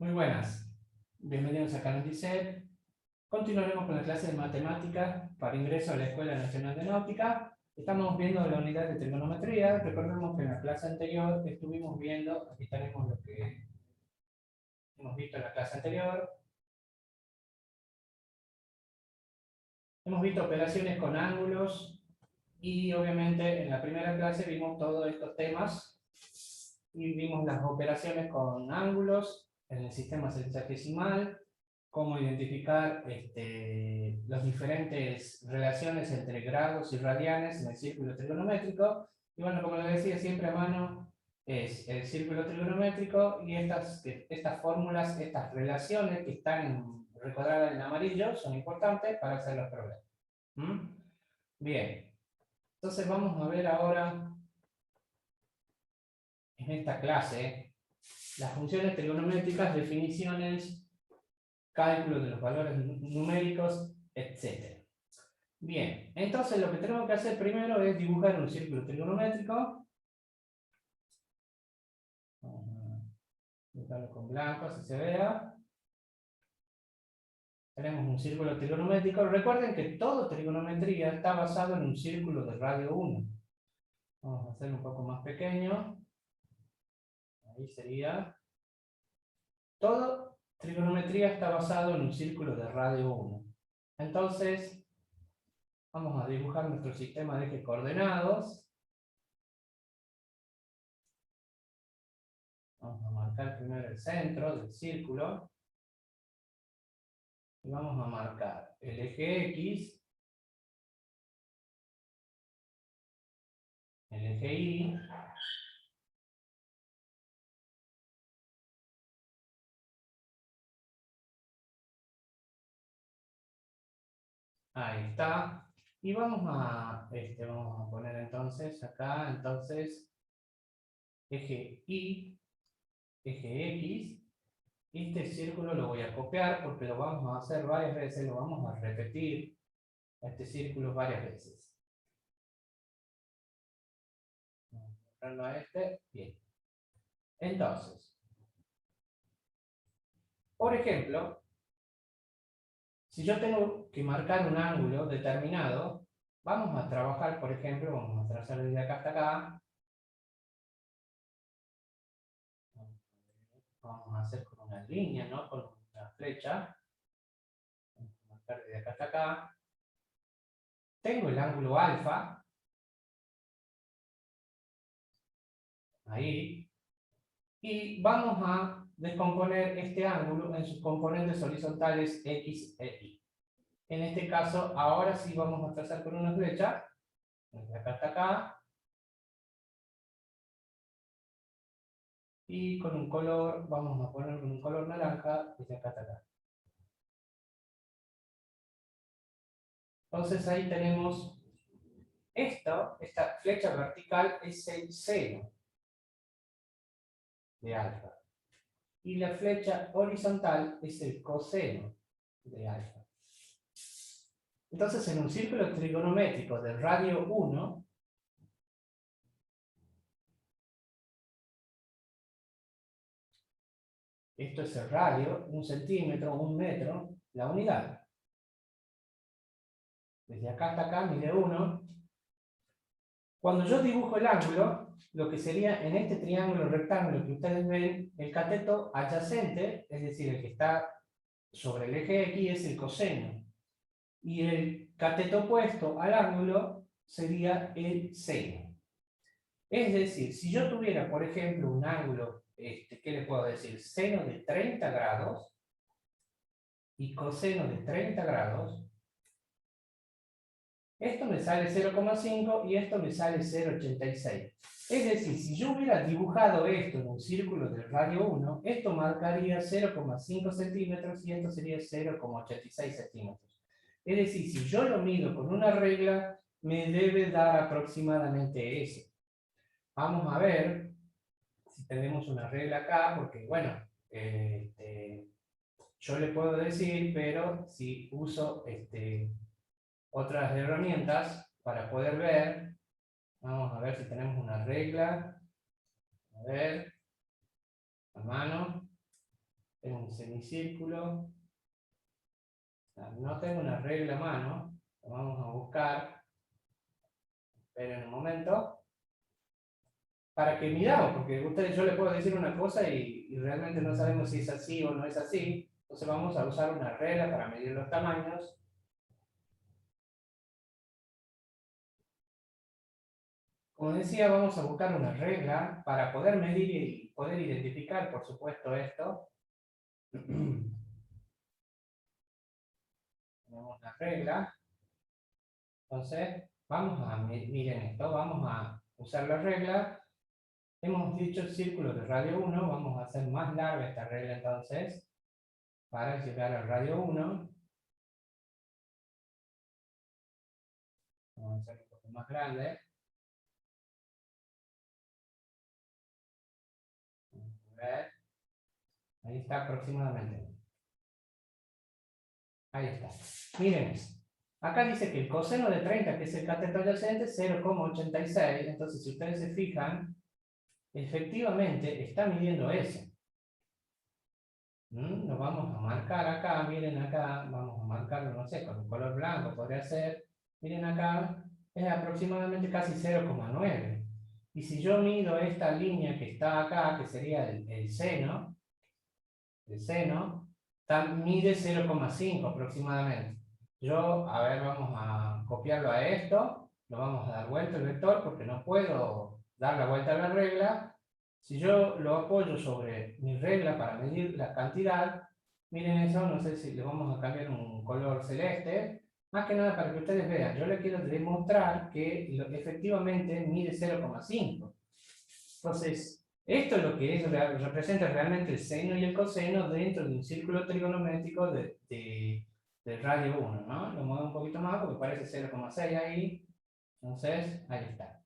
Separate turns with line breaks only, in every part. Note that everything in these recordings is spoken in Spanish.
Muy buenas, bienvenidos a Canal DICET. Continuaremos con la clase de matemáticas para ingreso a la Escuela Nacional de Náutica. Estamos viendo la unidad de trigonometría. Recordemos que en la clase anterior estuvimos viendo, aquí tenemos lo que hemos visto en la clase anterior. Hemos visto operaciones con ángulos y obviamente en la primera clase vimos todos estos temas y vimos las operaciones con ángulos en el sistema sexagesimal, cómo identificar las diferentes relaciones entre grados y radianes en el círculo trigonométrico. Y bueno, como les decía, siempre a mano es el círculo trigonométrico y estas fórmulas, estas relaciones que están recuadradas en amarillo son importantes para hacer los problemas. ¿Mm? Bien, entonces vamos a ver ahora en esta clase las funciones trigonométricas, definiciones, cálculo de los valores numéricos, etc. Bien, entonces lo que tenemos que hacer primero es dibujar un círculo trigonométrico. Vamos a dibujarlo con blanco, así se vea. Tenemos un círculo trigonométrico. Recuerden que toda trigonometría está basado en un círculo de radio 1. Vamos a hacerlo un poco más pequeño. Ahí sería. Toda trigonometría está basado en un círculo de radio 1. Entonces, vamos a dibujar nuestro sistema de ejes coordenados. Vamos a marcar primero el centro del círculo. Y vamos a marcar el eje X, el eje Y, ahí está. Y vamos a poner entonces acá, eje Y, eje X. Este círculo lo voy a copiar porque lo vamos a hacer varias veces, lo vamos a repetir este círculo varias veces. Vamos a ponerlo a este, bien. Entonces, por ejemplo, si yo tengo que marcar un ángulo determinado, vamos a trabajar, por ejemplo, vamos a trazar desde acá hasta acá. Vamos a hacer con una línea, ¿no? Con una flecha. Vamos a marcar desde acá hasta acá. Tengo el ángulo alfa. Ahí. Y vamos a descomponer este ángulo en sus componentes horizontales X e Y. En este caso, ahora sí vamos a trazar con una flecha. Desde acá hasta acá. Y con un color, vamos a poner con un color naranja desde acá hasta acá. Entonces ahí tenemos esta flecha vertical es el seno de alfa. Y la flecha horizontal es el coseno de alfa. Entonces en un círculo trigonométrico de radio 1, esto es el radio, 1 centímetro, 1 metro, la unidad. Desde acá hasta acá mide 1. Cuando yo dibujo el ángulo, lo que sería en este triángulo rectángulo que ustedes ven, el cateto adyacente, es decir, el que está sobre el eje X, es el coseno. Y el cateto opuesto al ángulo sería el seno. Es decir, si yo tuviera, por ejemplo, un ángulo, ¿qué le puedo decir? Seno de 30 grados y coseno de 30 grados, esto me sale 0,5 y esto me sale 0,86. Es decir, si yo hubiera dibujado esto en un círculo del radio 1, esto marcaría 0,5 centímetros y esto sería 0,86 centímetros. Es decir, si yo lo mido con una regla, me debe dar aproximadamente eso. Vamos a ver si tenemos una regla acá, porque bueno, yo le puedo decir, pero si uso otras herramientas para poder ver, vamos a ver si tenemos una regla. A ver, a mano. Tengo un semicírculo. No tengo una regla a mano, lo vamos a buscar. Esperen un momento. Para que midamos, porque yo les puedo decir una cosa y realmente no sabemos si es así o no es así. Entonces vamos a usar una regla para medir los tamaños. Como decía, vamos a buscar una regla para poder medir y poder identificar, por supuesto, esto. Tenemos la regla. Entonces, miren esto, vamos a usar la regla. Hemos dicho el círculo de radio 1, vamos a hacer más larga esta regla entonces, para llegar al radio 1. Vamos a hacer un poco más grande. A ver. Ahí está aproximadamente. Ahí está. Miren eso. Acá dice que el coseno de 30, que es el cateto adyacente, es 0,86. Entonces, si ustedes se fijan, efectivamente está midiendo eso. Lo vamos a marcar acá, miren acá, vamos a marcarlo, no sé, con un color blanco podría ser. Miren acá, es aproximadamente casi 0,9. Y si yo mido esta línea que está acá, que sería el seno, mide 0,5 aproximadamente. A ver, vamos a copiarlo a esto, lo vamos a dar vuelta el vector porque no puedo dar la vuelta a la regla. Si yo lo apoyo sobre mi regla para medir la cantidad, miren eso, no sé si le vamos a cambiar un color celeste, más que nada para que ustedes vean, yo le quiero demostrar que efectivamente mide 0,5. Entonces, esto es lo que representa realmente el seno y el coseno dentro de un círculo trigonométrico del radio 1, ¿no? Lo muevo un poquito más porque parece 0,6 ahí. Entonces, ahí está.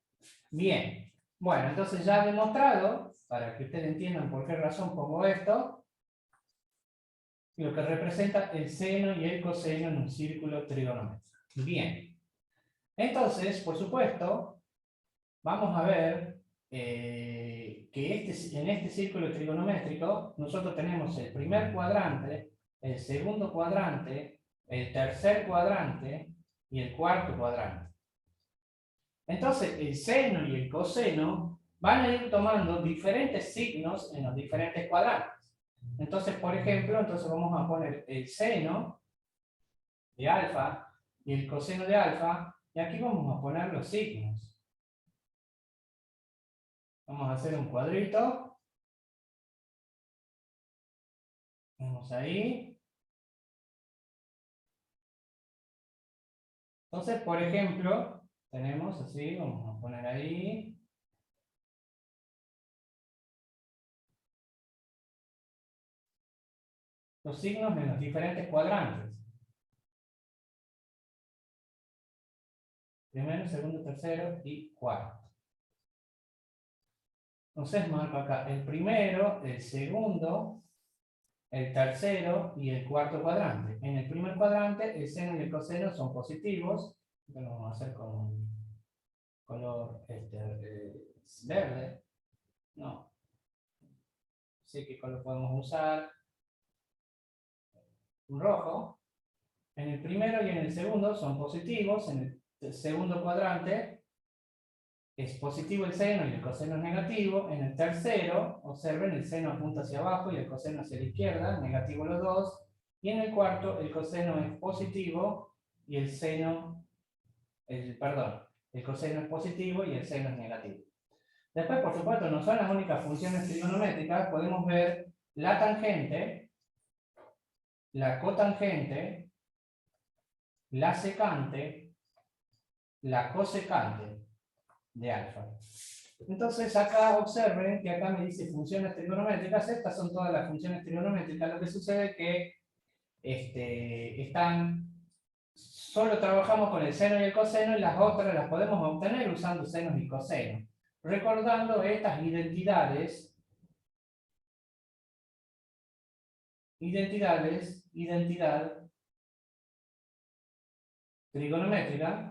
Bien. Bueno, entonces ya he demostrado, para que ustedes entiendan por qué razón pongo esto, lo que representa el seno y el coseno en un círculo trigonométrico. Bien. Entonces, por supuesto, vamos a ver que en este círculo trigonométrico nosotros tenemos el primer cuadrante, el segundo cuadrante, el tercer cuadrante y el cuarto cuadrante. Entonces el seno y el coseno van a ir tomando diferentes signos en los diferentes cuadrantes. Entonces, por ejemplo, vamos a poner el seno de alfa y el coseno de alfa, y aquí vamos a poner los signos. Vamos a hacer un cuadrito. Vamos ahí. Entonces, por ejemplo, tenemos así, vamos a poner ahí. Los signos de los diferentes cuadrantes. Primero, segundo, tercero y cuarto. Entonces marco acá el primero, el segundo, el tercero y el cuarto cuadrante. En el primer cuadrante, el seno y el coseno son positivos. Lo vamos a hacer con un color verde. No. Sé qué color podemos usar. Un rojo. En el primero y en el segundo son positivos. En el segundo cuadrante es positivo el seno y el coseno es negativo. En el tercero, observen, el seno apunta hacia abajo y el coseno hacia la izquierda, negativo los dos. Y en el cuarto, el coseno es positivo y el coseno es positivo y el seno es negativo. Después, por supuesto, no son las únicas funciones trigonométricas, podemos ver la tangente, la cotangente, la secante, la cosecante de alfa. Entonces acá observen que acá me dice funciones trigonométricas, estas son todas las funciones trigonométricas, lo que sucede es que solo trabajamos con el seno y el coseno y las otras las podemos obtener usando senos y cosenos. Recordando estas identidad trigonométrica.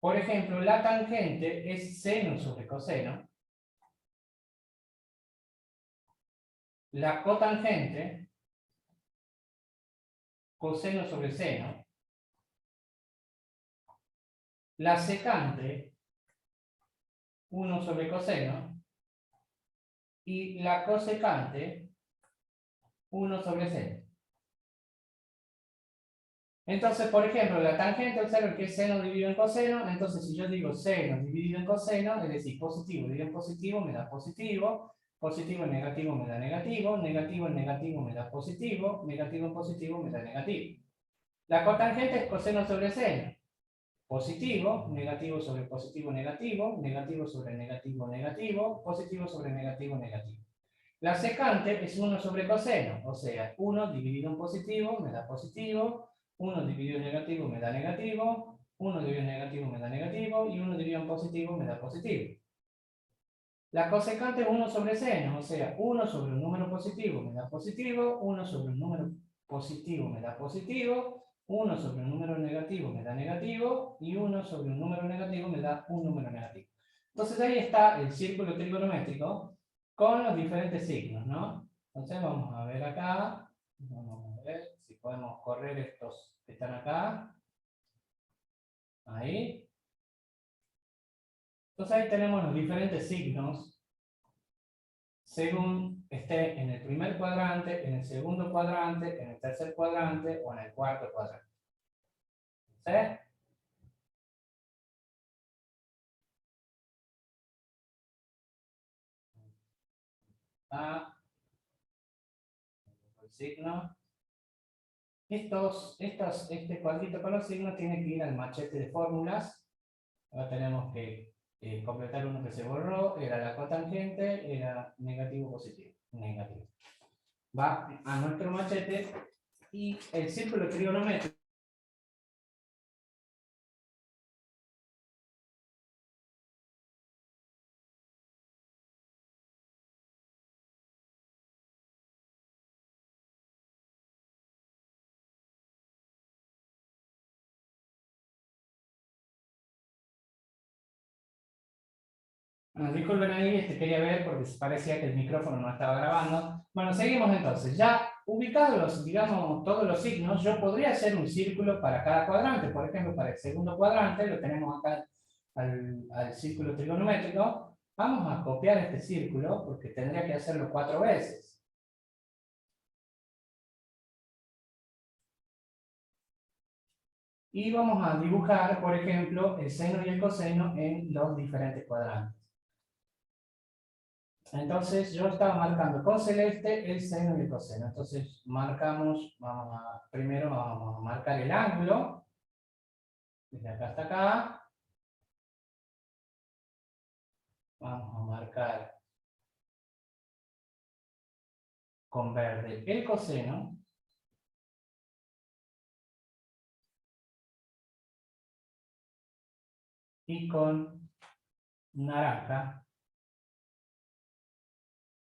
Por ejemplo, la tangente es seno sobre coseno. la cotangente, coseno sobre seno, la secante, 1 sobre coseno, y la cosecante, 1 sobre seno. Entonces, por ejemplo, la tangente, observen que es seno dividido en coseno. Entonces, si yo digo seno dividido en coseno, es decir, positivo dividido en positivo me da positivo, positivo en negativo me da negativo, negativo en negativo me da positivo, negativo en positivo me da negativo. La cotangente es coseno sobre seno. Positivo, negativo sobre positivo, negativo, negativo sobre negativo, negativo, positivo sobre negativo, negativo. La secante es 1 sobre coseno, o sea, 1 dividido en positivo me da positivo, 1 dividido en negativo me da negativo, 1 dividido en negativo me da negativo, y 1 dividido en positivo me da positivo. La cosecante es 1 sobre seno, o sea, 1 sobre un número positivo me da positivo, 1 sobre un número positivo me da positivo, 1 sobre un número negativo me da negativo, y 1 sobre un número negativo me da un número negativo. Entonces ahí está el círculo trigonométrico con los diferentes signos, ¿no? Entonces vamos a ver acá, vamos a ver si podemos correr estos que están acá. Ahí. Entonces ahí tenemos los diferentes signos según esté en el primer cuadrante, en el segundo cuadrante, en el tercer cuadrante o en el cuarto cuadrante. ¿Sí? Ah, el signo. Este cuadrito con los signos tiene que ir al machete de fórmulas. Ahora tenemos que completar uno que se borró, era la cotangente, era negativo, positivo, negativo. Va a nuestro machete y el círculo trigonométrico. Bueno, disculpen ahí, quería ver porque parecía que el micrófono no estaba grabando. Bueno, seguimos entonces. Ya ubicados, digamos, todos los signos, yo podría hacer un círculo para cada cuadrante. Por ejemplo, para el segundo cuadrante, lo tenemos acá al círculo trigonométrico. Vamos a copiar este círculo porque tendría que hacerlo 4 veces. Y vamos a dibujar, por ejemplo, el seno y el coseno en los diferentes cuadrantes. Entonces yo estaba marcando con celeste el seno y el coseno. Entonces marcamos, primero vamos a marcar el ángulo, desde acá hasta acá. Vamos a marcar con verde el coseno. Y con naranja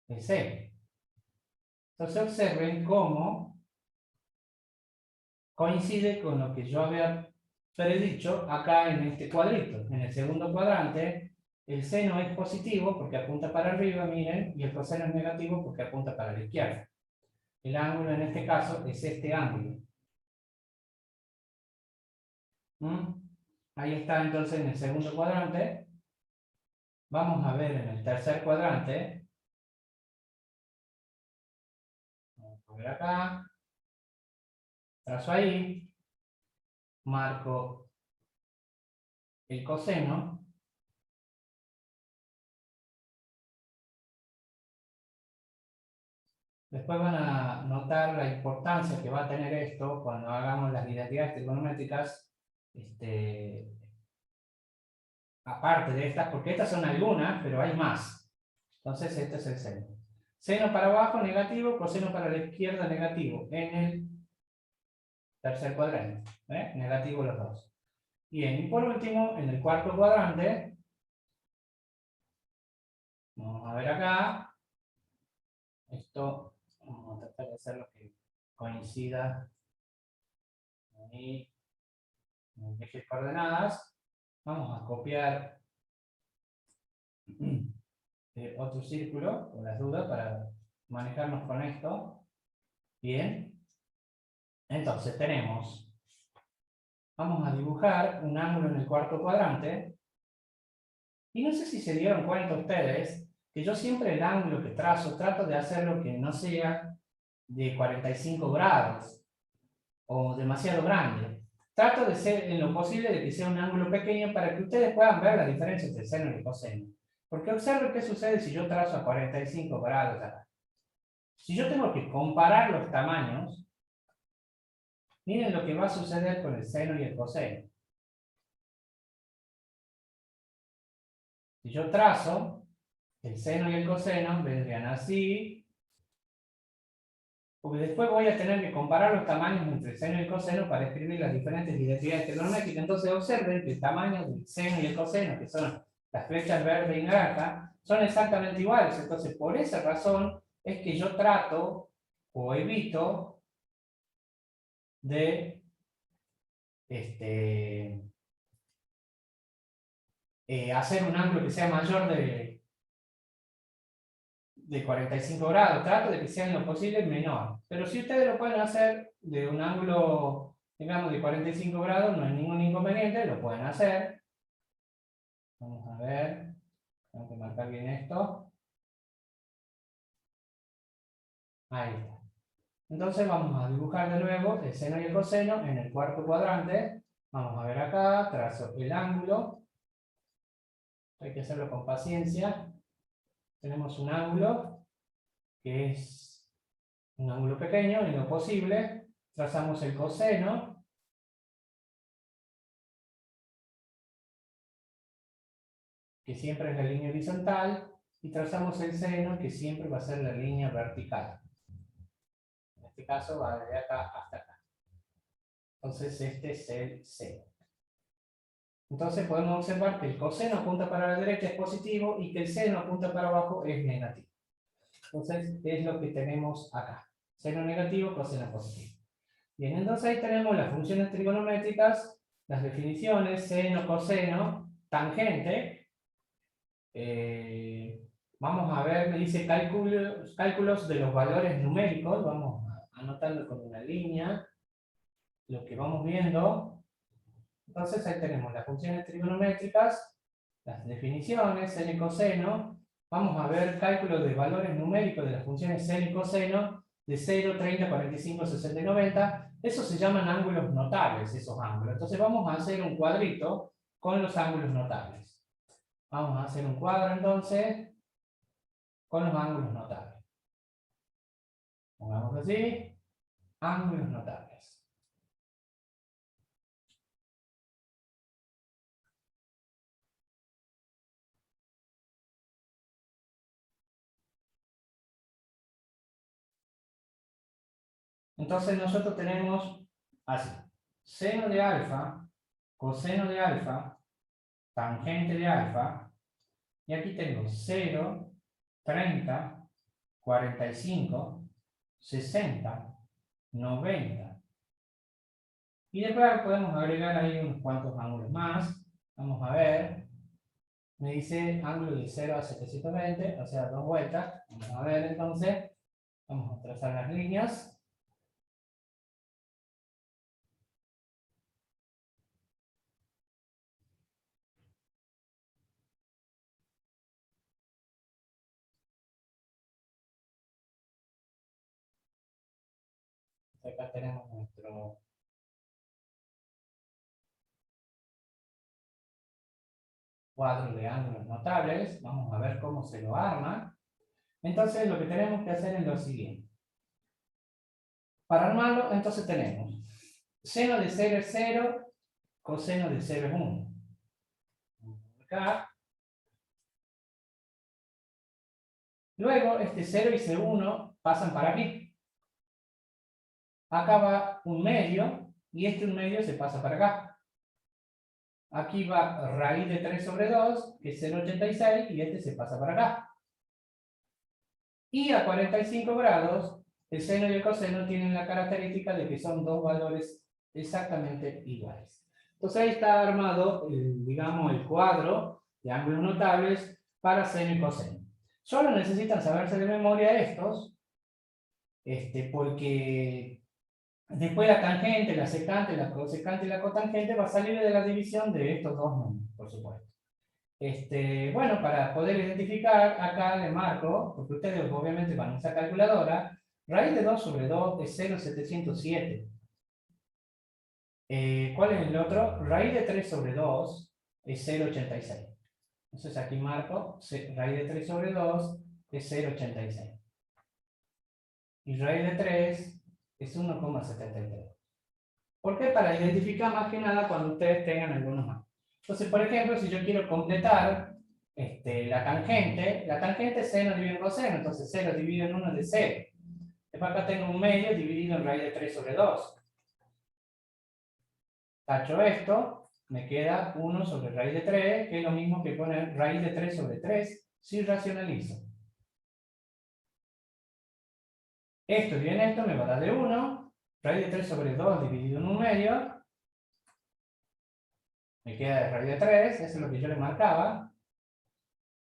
el seno. Entonces observen cómo coincide con lo que yo había predicho acá en este cuadrito. En el segundo cuadrante, el seno es positivo porque apunta para arriba, miren, y el coseno es negativo porque apunta para la izquierda. El ángulo en este caso es este ángulo. ¿Mm? Ahí está entonces en el segundo cuadrante. Vamos a ver en el tercer cuadrante. Vamos a poner acá. Trazo ahí. Marco el coseno. Después van a notar la importancia que va a tener esto cuando hagamos las identidades trigonométricas, aparte de estas, porque estas son algunas, pero hay más. Entonces este es el seno. Seno para abajo negativo, coseno para la izquierda negativo, en el tercer cuadrante. Negativo los dos. Bien, y por último, en el cuarto cuadrante, vamos a ver acá, esto, vamos a tratar de hacerlo que coincida ahí en ejes coordenadas. Vamos a copiar otro círculo, por las dudas, para manejarnos con esto. Bien. Entonces tenemos, vamos a dibujar un ángulo en el cuarto cuadrante. Y no sé si se dieron cuenta ustedes que yo siempre el ángulo que trazo trato de hacerlo que no sea de 45 grados o demasiado grande. Trato de ser en lo posible de que sea un ángulo pequeño para que ustedes puedan ver la diferencia entre el seno y el coseno. Porque observen qué sucede si yo trazo a 45 grados acá. Si yo tengo que comparar los tamaños, miren lo que va a suceder con el seno y el coseno. Si yo trazo, el seno y el coseno vendrían así, porque después voy a tener que comparar los tamaños entre el seno y el coseno para escribir las diferentes identidades trigonométricas. Entonces observen que el tamaño del seno y el coseno, que son las flechas verde y naranja, son exactamente iguales. Entonces, por esa razón es que yo trato o evito de hacer un ángulo que sea mayor de 45 grados. Trato de que sea en lo posible menor. Pero si ustedes lo pueden hacer de un ángulo, digamos, de 45 grados, no hay ningún inconveniente, lo pueden hacer. Vamos a ver, tengo que marcar bien esto. Ahí está. Entonces vamos a dibujar de nuevo el seno y el coseno en el cuarto cuadrante. Vamos a ver acá, trazo el ángulo. Hay que hacerlo con paciencia. Tenemos un ángulo que es un ángulo pequeño en lo posible. Trazamos el coseno. Que siempre es la línea horizontal. Y trazamos el seno, que siempre va a ser la línea vertical. En este caso va desde acá hasta acá. Entonces este es el seno. Entonces podemos observar que el coseno apunta para la derecha es positivo y que el seno apunta para abajo es negativo. Entonces es lo que tenemos acá. Seno negativo, coseno positivo. Bien, entonces ahí tenemos las funciones trigonométricas, las definiciones, seno, coseno, tangente. Vamos a ver, me dice cálculos de los valores numéricos. Vamos a anotarlo con una línea. Lo que vamos viendo. Entonces ahí tenemos las funciones trigonométricas, las definiciones, seno y coseno. Vamos a ver cálculos de valores numéricos de las funciones seno y coseno de 0, 30, 45, 60 y 90. Esos se llaman ángulos notables, esos ángulos. Entonces vamos a hacer un cuadrito con los ángulos notables. Vamos a hacer un cuadro entonces con los ángulos notables. Pongamos así, ángulos notables. Entonces nosotros tenemos así, seno de alfa, coseno de alfa, tangente de alfa, y aquí tengo 0, 30, 45, 60, 90. Y después podemos agregar ahí unos cuantos ángulos más. Vamos a ver. Me dice ángulo de 0 a 720, o sea, 2 vueltas. Vamos a ver entonces. Vamos a trazar las líneas. Acá tenemos nuestro cuadro de ángulos notables. Vamos a ver cómo se lo arma. Entonces lo que tenemos que hacer es lo siguiente. Para armarlo, entonces tenemos seno de 0 es 0, coseno de 0 es 1. Acá. Luego, este 0 y ese 1 pasan para aquí. Acá va un medio, y este un medio se pasa para acá. Aquí va raíz de 3 sobre 2, que es 0,86, y este se pasa para acá. Y a 45 grados, el seno y el coseno tienen la característica de que son dos valores exactamente iguales. Entonces ahí está armado, digamos, el cuadro de ángulos notables para seno y coseno. Solo necesitan saberse de memoria estos, Porque después la tangente, la secante, la cosecante y la cotangente va a salir de la división de estos dos números, por supuesto. Bueno, para poder identificar, acá le marco, porque ustedes obviamente van a usar calculadora, raíz de 2 sobre 2 es 0,707. ¿Cuál es el otro? Raíz de 3 sobre 2 es 0,86. Entonces aquí marco, raíz de 3 sobre 2 es 0,86. Y raíz de 3 es 1,73. ¿Por qué? Para identificar más que nada cuando ustedes tengan algunos más. Entonces, por ejemplo, si yo quiero completar la tangente es seno dividido en coseno, entonces 0 dividido en 1 es de 0. Después acá tengo un medio dividido en raíz de 3 sobre 2. Tacho esto, me queda 1 sobre raíz de 3, que es lo mismo que poner raíz de 3 sobre 3, si racionalizo. Esto y en esto me va a dar de 1, raíz de 3 sobre 2 dividido en un medio, me queda de raíz de 3, eso es lo que yo le marcaba.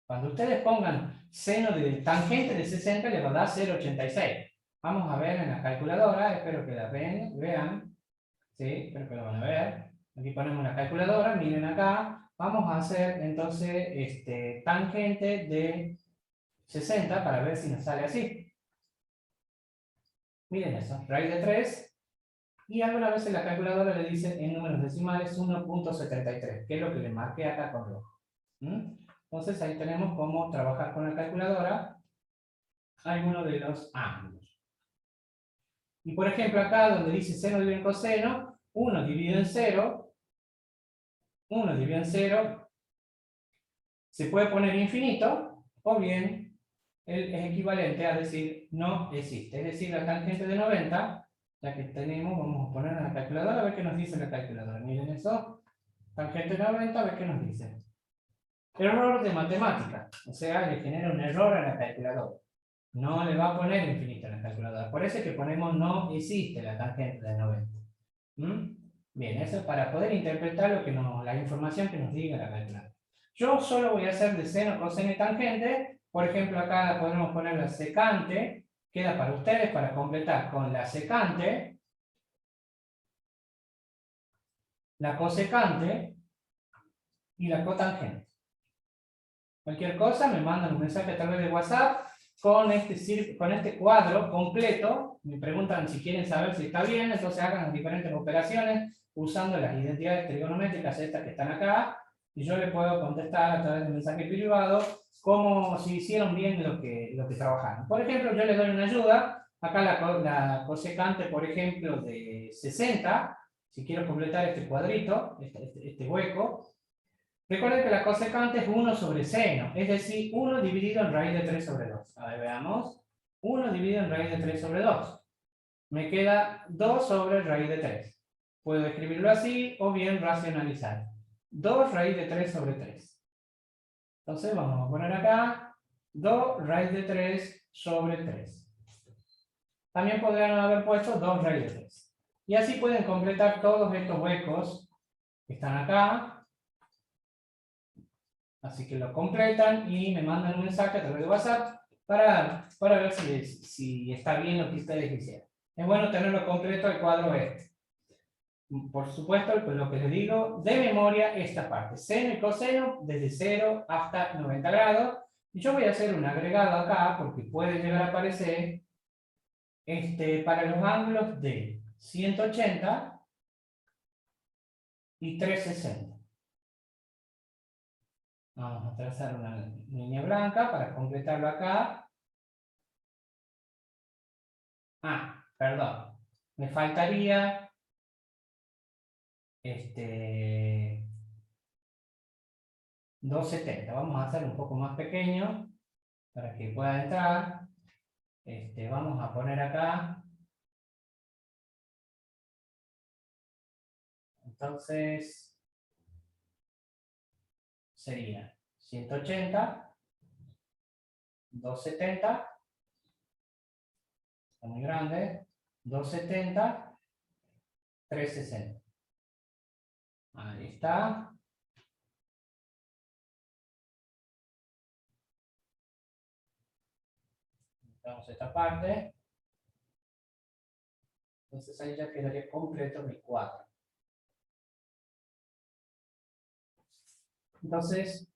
Cuando ustedes pongan seno de tangente de 60, les va a dar 0,86. Vamos a ver en la calculadora, espero que la vean. Sí, espero que lo van a ver. Aquí ponemos la calculadora, miren acá. Vamos a hacer entonces tangente de 60 para ver si nos sale así. Miren eso, raíz de 3. Y alguna vez en la calculadora le dice en números decimales 1,73, que es lo que le marqué acá con rojo. Entonces ahí tenemos cómo trabajar con la calculadora algunos de los ángulos. Y por ejemplo acá donde dice seno dividido en coseno, 1 dividido en 0, 1 dividido en 0, se puede poner infinito, o bien es equivalente a decir no existe. Es decir, la tangente de 90, ya que tenemos, vamos a poner en la calculadora a ver qué nos dice la calculadora. Miren eso, tangente de 90, a ver qué nos dice. Error de matemática, o sea, le genera un error a la calculadora. No le va a poner infinito en la calculadora. Por eso es que ponemos no existe la tangente de 90. Bien, eso es para poder interpretar la información que nos diga la calculadora. Yo solo voy a hacer de seno, coseno y tangente. Por ejemplo, acá podemos poner la secante. Queda para ustedes para completar con la secante, la cosecante y la cotangente. Cualquier cosa me mandan un mensaje a través de WhatsApp con este cuadro completo. Me preguntan si quieren saber si está bien, entonces hagan las diferentes operaciones usando las identidades trigonométricas estas que están acá, y yo les puedo contestar a través de mensaje privado como si hicieron bien lo que trabajaron. Por ejemplo, yo les doy una ayuda, acá la cosecante, por ejemplo, de 60, si quiero completar este cuadrito, este hueco. Recuerden que la cosecante es 1 sobre seno, es decir, 1 dividido en raíz de 3 sobre 2. A ver, veamos. 1 dividido en raíz de 3 sobre 2. Me queda 2 sobre raíz de 3. Puedo escribirlo así o bien racionalizar. 2 raíz de 3 sobre 3. Entonces vamos a poner acá 2 raíz de 3 sobre 3. También podrían haber puesto 2 raíz de 3. Y así pueden completar todos estos huecos que están acá. Así que lo completan y me mandan un mensaje a través de WhatsApp para ver si está bien lo que ustedes hicieron. Es bueno tenerlo completo el cuadro este. Por supuesto, pues lo que les digo, de memoria esta parte. Seno y coseno desde 0 hasta 90 grados. Y yo voy a hacer un agregado acá porque puede llegar a aparecer para los ángulos de 180 y 360. Vamos a trazar una línea blanca para completarlo acá. Perdón. Me faltaría 270. Vamos a hacer un poco más pequeño para que pueda entrar. Vamos a poner acá. Entonces, sería 180, 270. Está muy grande. 270, 360. Ahí está. Vamos a esta parte. Entonces ahí ya quedaría completo mi cuadro. Entonces,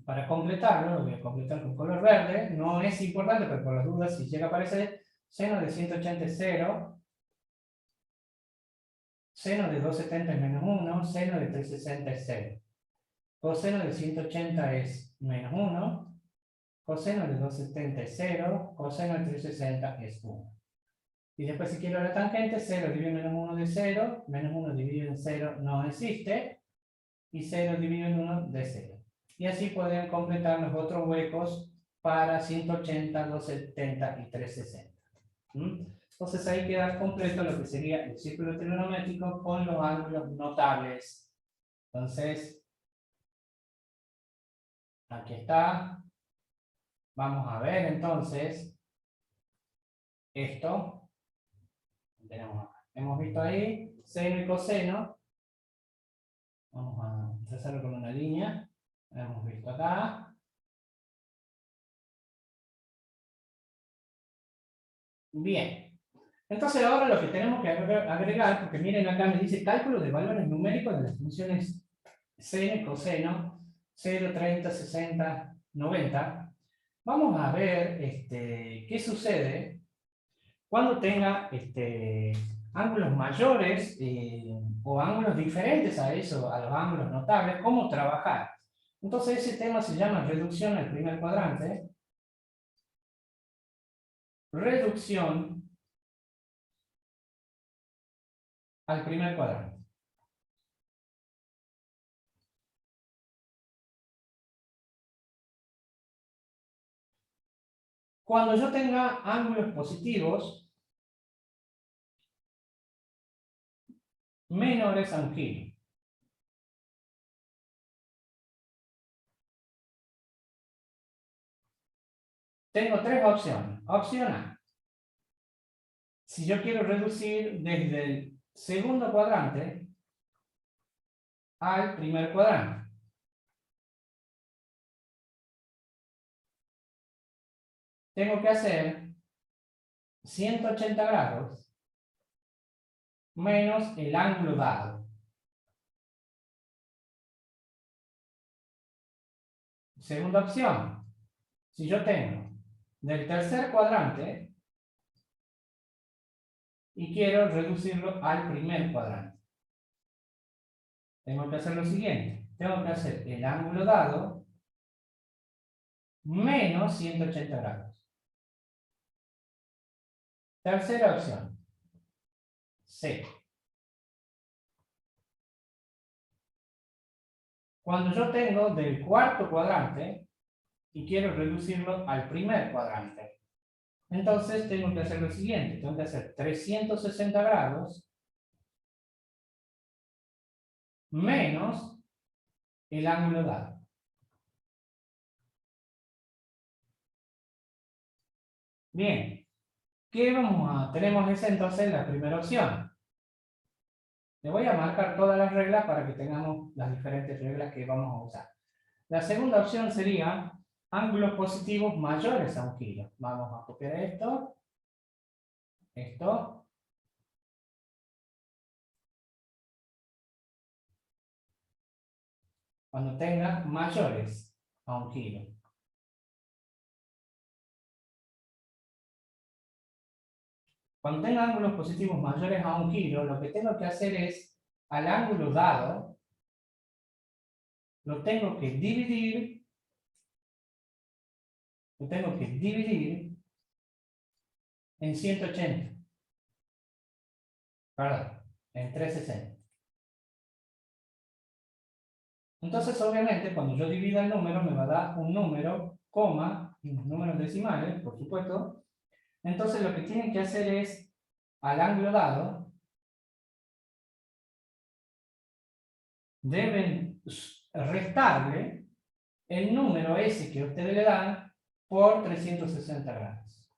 para completarlo, lo voy a completar con color verde. No es importante, pero por las dudas, si llega a aparecer, seno de 180 es 0, seno de 270 es menos 1, seno de 360 es 0. Coseno de 180 es menos 1, coseno de 270 es 0, coseno de 360 es 1. Y después si quiero la tangente, 0 dividido en menos 1 de 0, menos 1 dividido en 0 no existe, y 0 dividido en 1 de 0. Y así podrían completar los otros huecos para 180, 270 y 360. Entonces ahí queda completo lo que sería el círculo trigonométrico con los ángulos notables. Entonces, aquí está. Vamos a ver entonces esto. Tenemos acá. Hemos visto ahí seno y coseno. Vamos a trazarlo con una línea. Lo hemos visto acá. Bien. Entonces ahora lo que tenemos que agregar, porque miren acá me dice cálculo de valores numéricos de las funciones seno y coseno, 0, 30, 60, 90. Vamos a ver qué sucede cuando tenga ángulos mayores o ángulos diferentes a eso, a los ángulos notables, cómo trabajar. Entonces ese tema se llama reducción al primer cuadrante. Reducción al primer cuadrante. Cuando yo tenga ángulos positivos menores a 1 kilo. Tengo tres opciones. Opción A. Si yo quiero reducir desde el segundo cuadrante al primer cuadrante. Tengo que hacer 180 grados menos el ángulo dado. Segunda opción. Si yo tengo del tercer cuadrante y quiero reducirlo al primer cuadrante. Tengo que hacer lo siguiente. Tengo que hacer el ángulo dado menos 180 grados. Tercera opción. C. Cuando yo tengo del cuarto cuadrante y quiero reducirlo al primer cuadrante, entonces tengo que hacer lo siguiente. Tengo que hacer 360 grados menos el ángulo dado. Bien. ¿Qué tenemos esa entonces la primera opción. Le voy a marcar todas las reglas para que tengamos las diferentes reglas que vamos a usar. La segunda opción sería ángulos positivos mayores a 1 kilo. Vamos a copiar esto. Esto. Cuando tenga mayores a 1 kilo. Cuando tenga ángulos positivos mayores a 1 kilo, lo que tengo que hacer es, al ángulo dado, lo tengo que dividir en 180. Perdón, en 360. Entonces, obviamente, cuando yo divida el número, me va a dar un número, coma, y los números decimales, por supuesto. Entonces, lo que tienen que hacer es, al ángulo dado, deben restarle el número ese que ustedes le dan por 360 grados.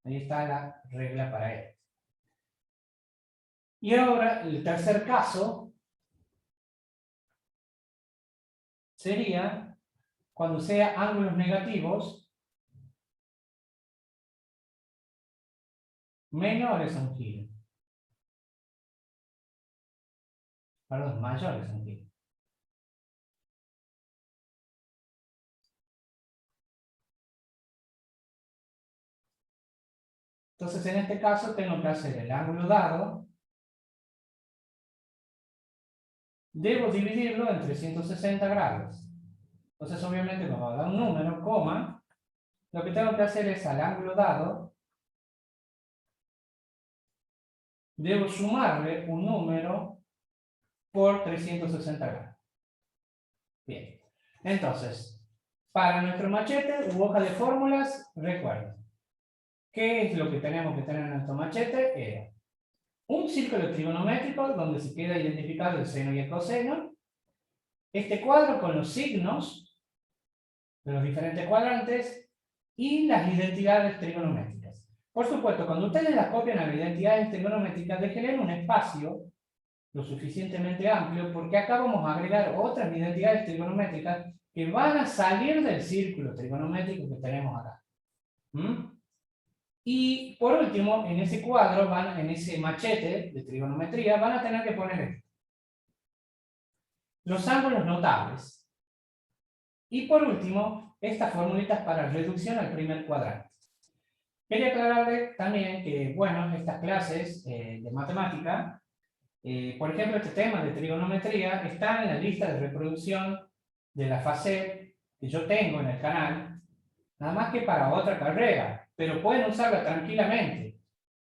Ahí está la regla para él. Y ahora, el tercer caso sería cuando sea ángulos negativos menores a un giro. Perdón, mayores a un giro. Entonces, en este caso, tengo que hacer el ángulo dado. Debo dividirlo en 360 grados. Entonces, obviamente, cuando da un número, coma, lo que tengo que hacer es al ángulo dado, debo sumarle un número por 360 grados. Bien. Entonces, para nuestro machete u hoja de fórmulas, recuerden, ¿qué es lo que tenemos que tener en nuestro machete? Era un círculo trigonométrico donde se queda identificado el seno y el coseno. Este cuadro con los signos de los diferentes cuadrantes y las identidades trigonométricas. Por supuesto, cuando ustedes las copian a las identidades trigonométricas, déjenle un espacio lo suficientemente amplio, porque acá vamos a agregar otras identidades trigonométricas que van a salir del círculo trigonométrico que tenemos acá. Y por último, en ese cuadro, en ese machete de trigonometría, van a tener que poner esto: los ángulos notables. Y por último, estas formulitas para reducción al primer cuadrante. Quería aclararle también que, bueno, estas clases de matemática, por ejemplo, este tema de trigonometría, está en la lista de reproducción de la FACET que yo tengo en el canal, nada más que para otra carrera, pero pueden usarla tranquilamente.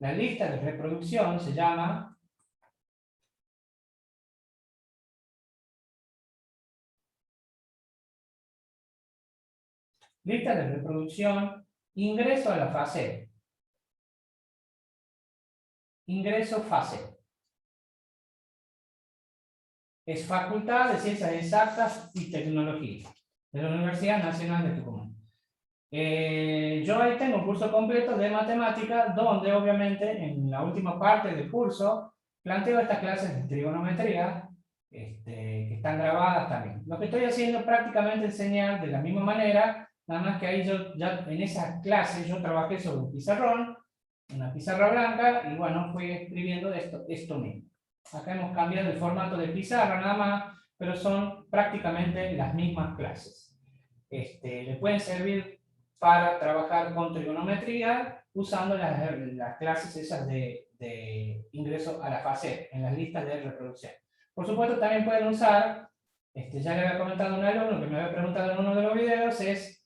La lista de reproducción se llama lista de reproducción, ingreso a la FACET. Ingreso FACET. Es Facultad de Ciencias Exactas y Tecnología de la Universidad Nacional de Tucumán. Yo ahí tengo un curso completo de matemática, donde obviamente en la última parte del curso planteo estas clases de trigonometría que están grabadas también. Lo que estoy haciendo es prácticamente enseñar de la misma manera, nada más que ahí yo ya en esas clases yo trabajé sobre un pizarrón, una pizarra blanca, y bueno, fui escribiendo esto mismo. Acá hemos cambiado el formato de pizarra nada más, pero son prácticamente las mismas clases. Le pueden servir para trabajar con trigonometría usando las clases esas de ingreso a la FACET en las listas de reproducción. Por supuesto, también pueden usar, ya le había comentado a un alumno que me había preguntado en uno de los videos, es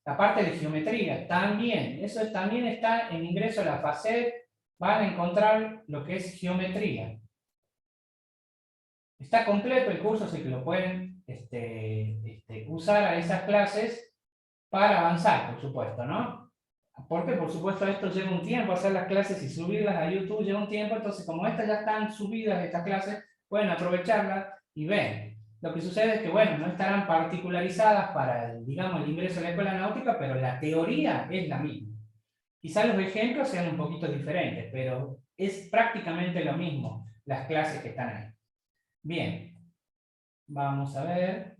la parte de geometría. También, también está en ingreso a la FACET, van a encontrar lo que es geometría. Está completo el curso, así que lo pueden usar a esas clases para avanzar, por supuesto, ¿no? Porque, por supuesto, esto lleva un tiempo, hacer las clases y subirlas a YouTube lleva un tiempo, entonces como estas ya están subidas, estas clases, pueden aprovecharlas y ven. Lo que sucede es que, bueno, no estarán particularizadas para, digamos, el ingreso a la escuela náutica, pero la teoría es la misma. Quizás los ejemplos sean un poquito diferentes, pero es prácticamente lo mismo, las clases que están ahí. Bien, vamos a ver.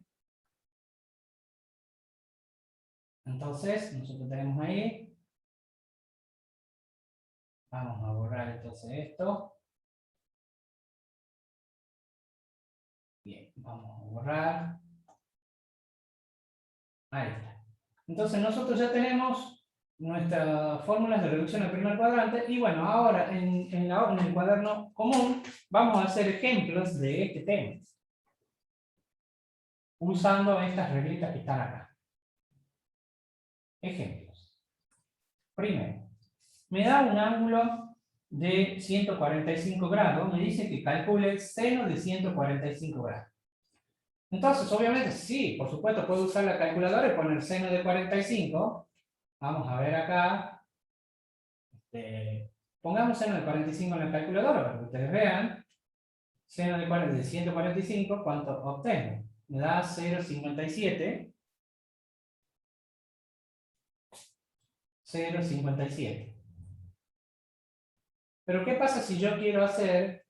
Entonces, nosotros tenemos ahí. Vamos a borrar entonces esto. Bien, vamos a borrar. Ahí está. Entonces nosotros ya tenemos nuestras fórmulas de reducción al primer cuadrante. Y bueno, ahora en el cuaderno común vamos a hacer ejemplos de este tema, usando estas reglitas que están acá. Ejemplos. Primero, me da un ángulo de 145 grados. Me dice que calcule el seno de 145 grados. Entonces, obviamente, sí, por supuesto, puedo usar la calculadora y poner seno de 45. Vamos a ver acá. Pongamos seno de 45 en la calculadora para que ustedes vean. Seno de 145, ¿cuánto obtengo? Me da 0,57. 0,57. Pero ¿qué pasa si yo quiero hacer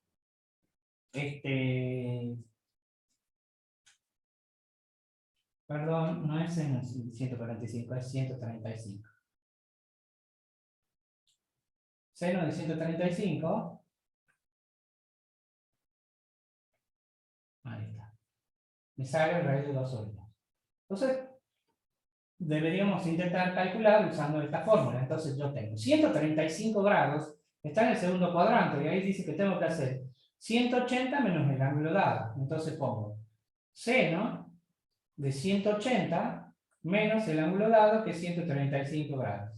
perdón, no es en 145, es 135. seno de 135. Ahí está. Me sale raíz de 2 sobre 2. Entonces, deberíamos intentar calcular usando esta fórmula. Entonces yo tengo 135 grados, está en el segundo cuadrante, y ahí dice que tengo que hacer 180 menos el ángulo dado. Entonces pongo seno de 180 menos el ángulo dado, que es 135 grados.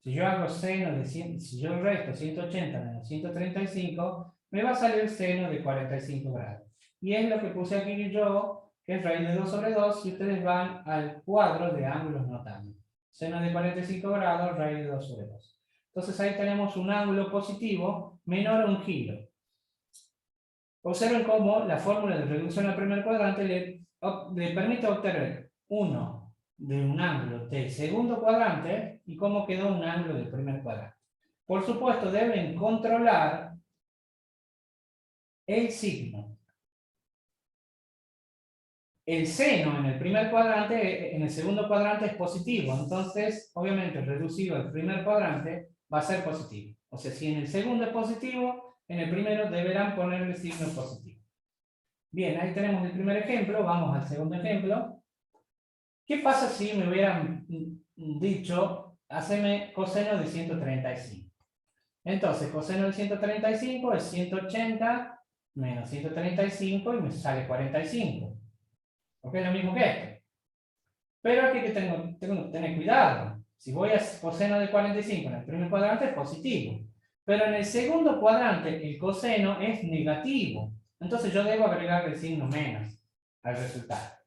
Si yo hago seno de 100, si yo resto 180 menos 135, me va a salir seno de 45 grados. Y es lo que puse aquí yo, que es raíz de 2 sobre 2, si ustedes van al cuadro de ángulos notables. Seno de 45 grados, raíz de 2 sobre 2. Entonces ahí tenemos un ángulo positivo menor a un giro. Observen cómo la fórmula de reducción al primer cuadrante le permite obtener uno de un ángulo del segundo cuadrante y cómo quedó un ángulo del primer cuadrante. Por supuesto, deben controlar el signo. El seno en el primer cuadrante, en el segundo cuadrante es positivo, entonces, obviamente, reducido al primer cuadrante va a ser positivo. O sea, si en el segundo es positivo, en el primero deberán ponerle signo positivo. Bien, ahí tenemos el primer ejemplo, vamos al segundo ejemplo. ¿Qué pasa si me hubieran dicho, haceme coseno de 135? Entonces, coseno de 135 es 180 menos 135 y me sale 45. Porque es lo mismo que esto. Pero aquí que tengo que tener cuidado. Si voy a coseno de 45 en el primer cuadrante es positivo. Pero en el segundo cuadrante el coseno es negativo. Entonces yo debo agregar el signo menos al resultado.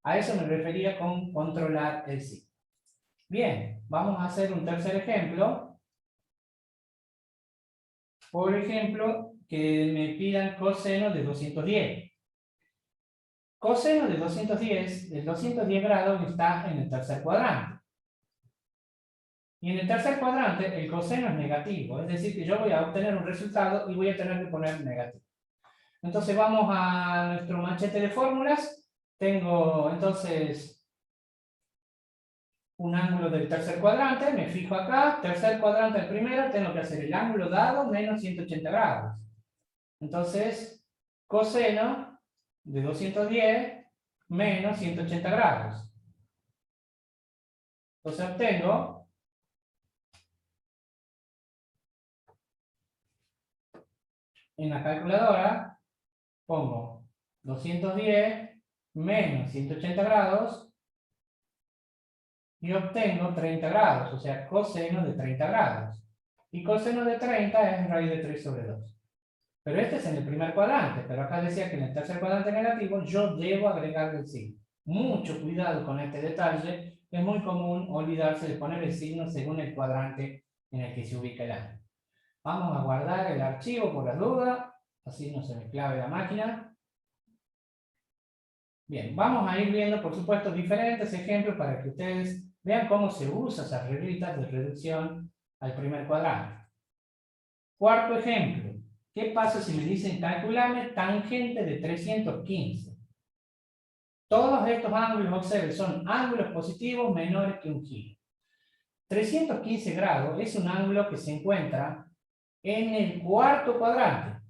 A eso me refería con controlar el signo. Bien, vamos a hacer un tercer ejemplo. Por ejemplo, que me pidan coseno de 210. Coseno de 210, el 210 grados está en el tercer cuadrante. Y en el tercer cuadrante el coseno es negativo, es decir que yo voy a obtener un resultado y voy a tener que poner negativo. Entonces vamos a nuestro machete de fórmulas. Tengo entonces un ángulo del tercer cuadrante, me fijo acá, tercer cuadrante al primero, tengo que hacer el ángulo dado menos 180 grados. Entonces, coseno de 210 menos 180 grados. Entonces obtengo en la calculadora, pongo 210 menos 180 grados y obtengo 30 grados, o sea, coseno de 30 grados. Y coseno de 30 es raíz de 3 sobre 2. Pero este es en el primer cuadrante, pero acá decía que en el tercer cuadrante negativo yo debo agregarle el signo. Mucho cuidado con este detalle, es muy común olvidarse de poner el signo según el cuadrante en el que se ubica el ángulo. Vamos a guardar el archivo por la duda, así no se me clave la máquina. Bien, vamos a ir viendo, por supuesto, diferentes ejemplos para que ustedes vean cómo se usa esas reglitas de reducción al primer cuadrante. Cuarto ejemplo. ¿Qué pasa si me dicen calculame tangente de 315? Todos estos ángulos, observen, son ángulos positivos menores que un giro. 315 grados es un ángulo que se encuentra en el cuarto cuadrante.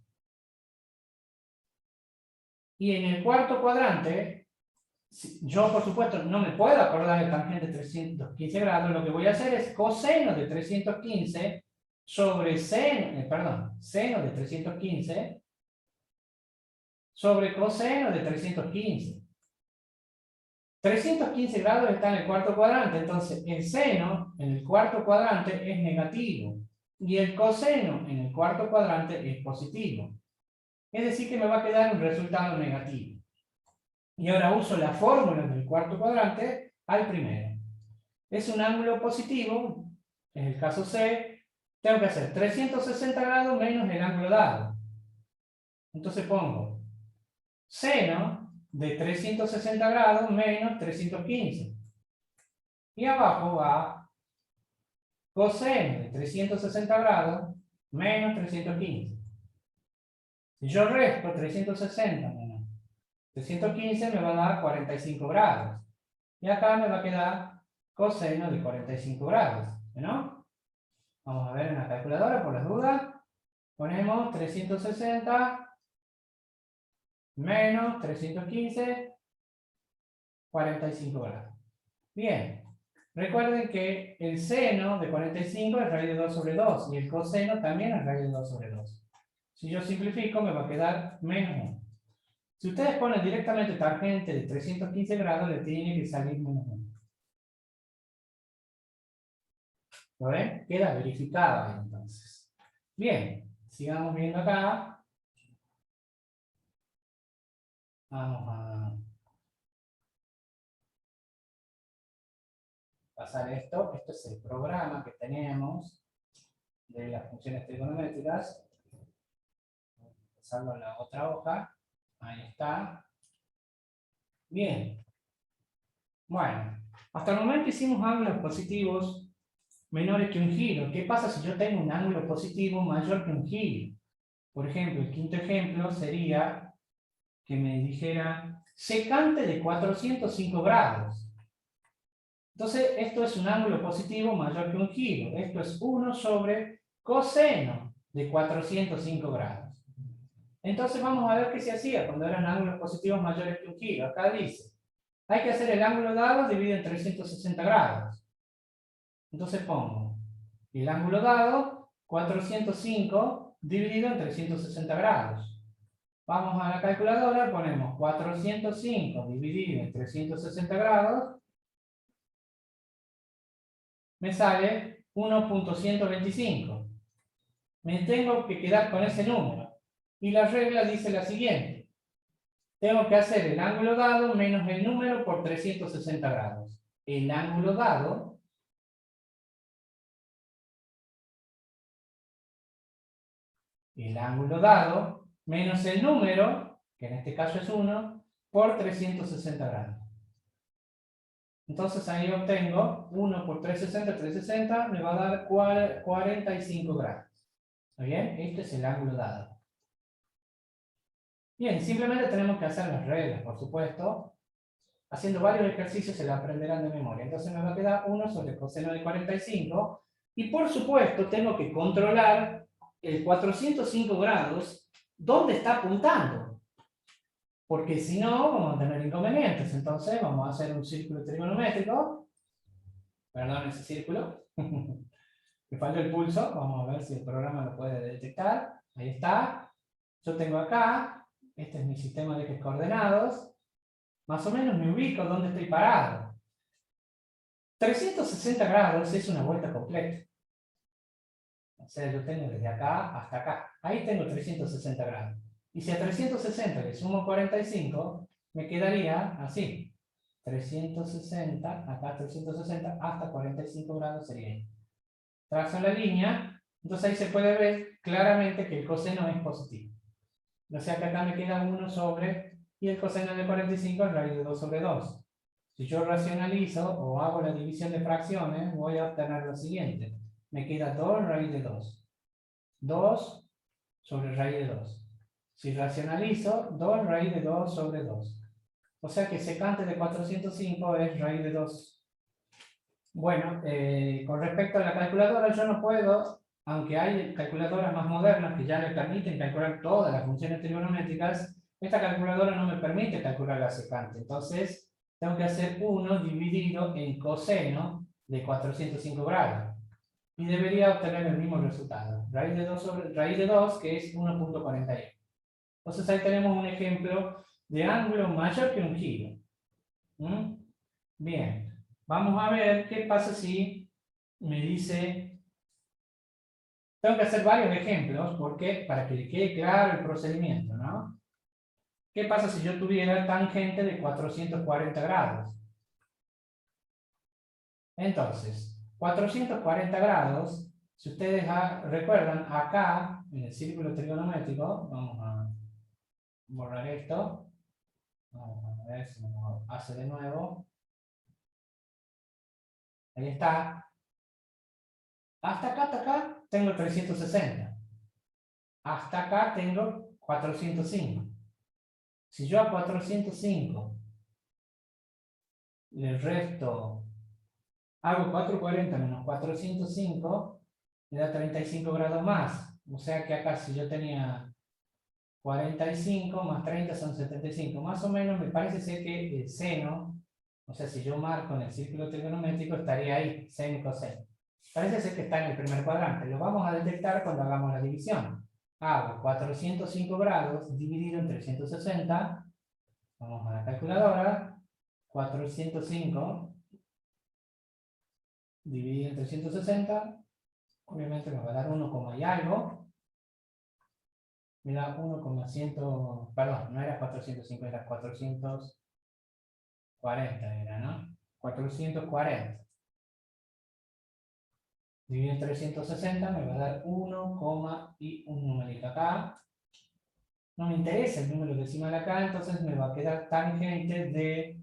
Y en el cuarto cuadrante, yo por supuesto no me puedo acordar de tangente de 315 grados, lo que voy a hacer es coseno de 315 sobre seno de 315 sobre coseno de 315. 315 grados está en el cuarto cuadrante, entonces el seno en el cuarto cuadrante es negativo y el coseno en el cuarto cuadrante es positivo. Es decir que me va a quedar un resultado negativo. Y ahora uso la fórmula del cuarto cuadrante al primero. Es un ángulo positivo, en el caso C, tengo que hacer 360 grados menos el ángulo dado. Entonces pongo seno de 360 grados menos 315. Y abajo va coseno de 360 grados menos 315. Si yo resto 360 menos 315 me va a dar 45 grados. Y acá me va a quedar coseno de 45 grados, ¿no? Vamos a ver en la calculadora por las dudas. Ponemos 360 menos 315, 45 grados. Bien. Recuerden que el seno de 45 es raíz de 2 sobre 2 y el coseno también es raíz de 2 sobre 2. Si yo simplifico me va a quedar menos 1. Si ustedes ponen directamente tangente de 315 grados, le tiene que salir menos 1. ¿Lo ven? Queda verificado ahí entonces. Bien, sigamos viendo acá. Vamos a pasar esto. Esto es el programa que tenemos de las funciones trigonométricas. Vamos a pasarlo a la otra hoja. Ahí está. Bien. Bueno, hasta el momento hicimos ángulos positivos menores que un giro. ¿Qué pasa si yo tengo un ángulo positivo mayor que un giro? Por ejemplo, el quinto ejemplo sería que me dijera secante de 405 grados. Entonces, esto es un ángulo positivo mayor que un giro. Esto es 1 sobre coseno de 405 grados. Entonces, vamos a ver qué se hacía cuando eran ángulos positivos mayores que un giro. Acá dice, hay que hacer el ángulo dado dividido en 360 grados. Entonces pongo el ángulo dado, 405 dividido en 360 grados. Vamos a la calculadora, ponemos 405 dividido en 360 grados. Me sale 1.125. Me tengo que quedar con ese número. Y la regla dice la siguiente. Tengo que hacer el ángulo dado menos el número por 360 grados. El ángulo dado menos el número, que en este caso es 1, por 360 grados. Entonces ahí obtengo 1 por 360, 360, me va a dar 45 grados. ¿Está bien? Este es el ángulo dado. Bien, simplemente tenemos que hacer las reglas, por supuesto. Haciendo varios ejercicios se la aprenderán de memoria. Entonces me va a quedar 1 sobre coseno de 45. Y por supuesto tengo que controlar el 405 grados, ¿dónde está apuntando? Porque si no, vamos a tener inconvenientes. Entonces vamos a hacer un círculo trigonométrico. Perdón, ese círculo. Me faltó el pulso. Vamos a ver si el programa lo puede detectar. Ahí está. Yo tengo acá, este es mi sistema de ejes coordenados. Más o menos me ubico donde estoy parado. 360 grados es una vuelta completa. O sea, yo tengo desde acá hasta acá. Ahí tengo 360 grados. Y si a 360 le sumo 45, me quedaría así. 360, acá 360, hasta 45 grados sería ahí. Trazo la línea, entonces ahí se puede ver claramente que el coseno es positivo. O sea que acá me queda 1 sobre, y el coseno de 45 es raíz de 2 sobre 2. Si yo racionalizo o hago la división de fracciones, voy a obtener lo siguiente. Me queda 2 raíz de 2. 2 sobre raíz de 2. Si racionalizo, 2 raíz de 2 sobre 2. O sea que secante de 405 es raíz de 2. Bueno, con respecto a la calculadora, yo no puedo, aunque hay calculadoras más modernas que ya le permiten calcular todas las funciones trigonométricas, esta calculadora no me permite calcular la secante. Entonces, tengo que hacer 1 dividido en coseno de 405 grados. Y debería obtener el mismo resultado. Raíz de 2, que es 1.41. Entonces ahí tenemos un ejemplo de ángulo mayor que un giro. Bien. Vamos a ver qué pasa si me dice... Tengo que hacer varios ejemplos, porque para que le quede claro el procedimiento, ¿no? ¿Qué pasa si yo tuviera tangente de 440 grados? Entonces, 440 grados, si ustedes recuerdan, acá, en el círculo trigonométrico, vamos a borrar esto. Vamos a ver si me lo hace de nuevo. Ahí está. Hasta acá tengo 360. Hasta acá tengo 405. Si yo a 405 le resto, hago 440 menos 405, me da 35 grados más. O sea que acá si yo tenía 45 más 30 son 75. Más o menos me parece ser que el seno, o sea, si yo marco en el círculo trigonométrico, estaría ahí, seno y coseno. Parece ser que está en el primer cuadrante. Lo vamos a detectar cuando hagamos la división. Hago 405 grados dividido en 360. Vamos a la calculadora. 405 dividido en 360. Obviamente me va a dar 1, y algo. Me da 1,100, perdón, no era 405, era 440, era, ¿no? 440. Dividido en 360 me va a dar 1, y un numerito acá. No me interesa el número decimal acá, entonces me va a quedar tangente de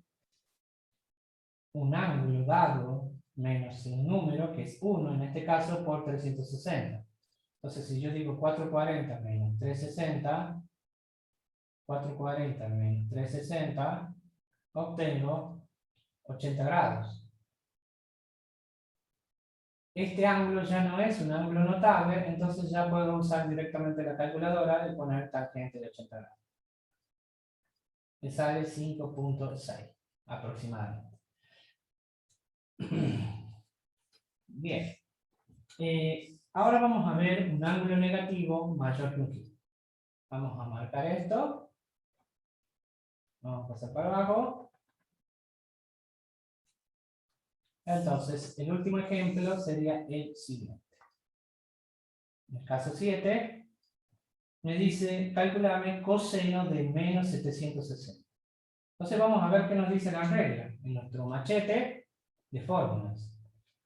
un ángulo dado menos un número, que es 1 en este caso, por 360. Entonces, si yo digo 440 menos 360, 440 menos 360, obtengo 80 grados. Este ángulo ya no es un ángulo notable, entonces ya puedo usar directamente la calculadora y poner tangente de 80 grados. Me sale 5,6 aproximadamente. Bien. Ahora vamos a ver un ángulo negativo mayor que un giro. Vamos a marcar esto. Vamos a pasar para abajo. Entonces, el último ejemplo sería el siguiente. En el caso 7, me dice, calculame coseno de menos 760. Entonces vamos a ver qué nos dice la regla. En nuestro machete de fórmulas.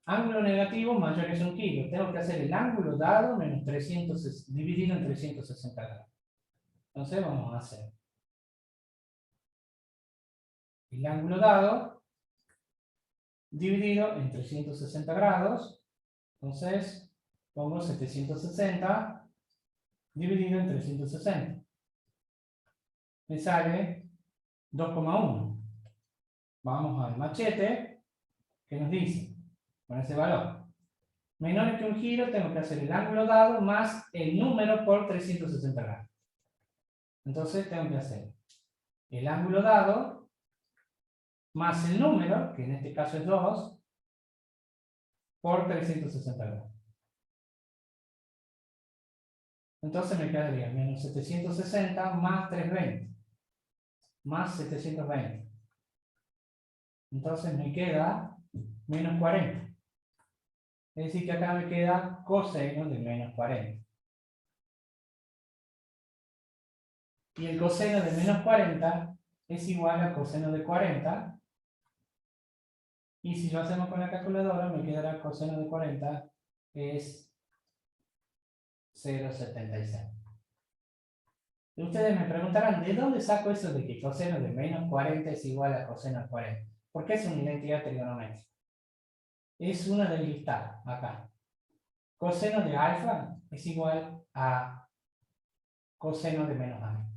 Ángulo negativo mayor es un giro. Tengo que hacer el ángulo dado menos 300, dividido en 360 grados. Entonces vamos a hacer el ángulo dado dividido en 360 grados. Entonces pongo 760 dividido en 360. Me sale 2,1. Vamos al machete, que nos dice, con ese valor. Menor que un giro, tengo que hacer el ángulo dado más el número por 360 grados. Entonces tengo que hacer el ángulo dado más el número, que en este caso es 2, por 360 grados. Entonces me quedaría menos 760 más 320, más 720. Entonces me queda menos 40. Es decir, que acá me queda coseno de menos 40. Y el coseno de menos 40 es igual a coseno de 40. Y si lo hacemos con la calculadora, me quedará coseno de 40 es 0,76. Y ustedes me preguntarán, ¿de dónde saco eso de que coseno de menos 40 es igual a coseno de 40? Porque es una identidad trigonométrica. Es una del listado, acá. Coseno de alfa es igual a coseno de menos alfa.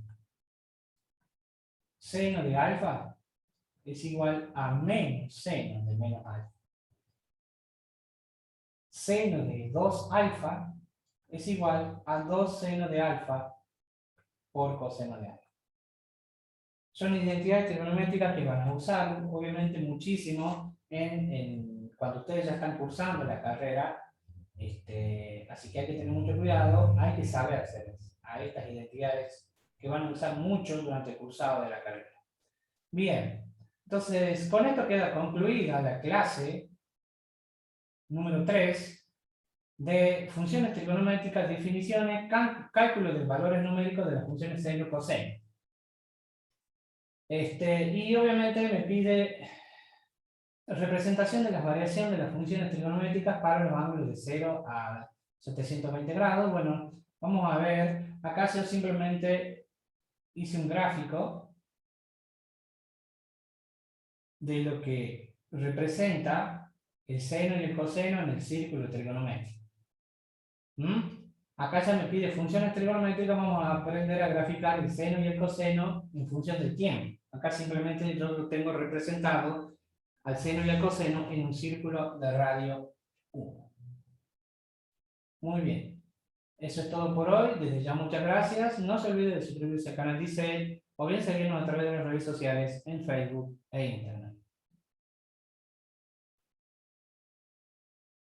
Seno de alfa es igual a menos seno de menos alfa. Seno de 2 alfa es igual a 2 seno de alfa por coseno de alfa. Son identidades trigonométricas que van a usar, obviamente, muchísimo cuando ustedes ya están cursando la carrera. Así que hay que tener mucho cuidado, hay que saber hacer a estas identidades que van a usar mucho durante el cursado de la carrera. Bien, entonces con esto queda concluida la clase número 3 de funciones trigonométricas, definiciones, cálculo de valores numéricos de las funciones seno y coseno. Y obviamente me pide representación de las variaciones de las funciones trigonométricas para los ángulos de 0 a 720 grados. Bueno, vamos a ver, acá yo simplemente hice un gráfico de lo que representa el seno y el coseno en el círculo trigonométrico. Acá ya me pide funciones trigonométricas, vamos a aprender a graficar el seno y el coseno en función del tiempo. Acá simplemente yo lo tengo representado al seno y al coseno en un círculo de radio 1. Muy bien. Eso es todo por hoy. Desde ya muchas gracias. No se olvide de suscribirse al canal DICEL o bien seguirnos a través de las redes sociales en Facebook e Instagram.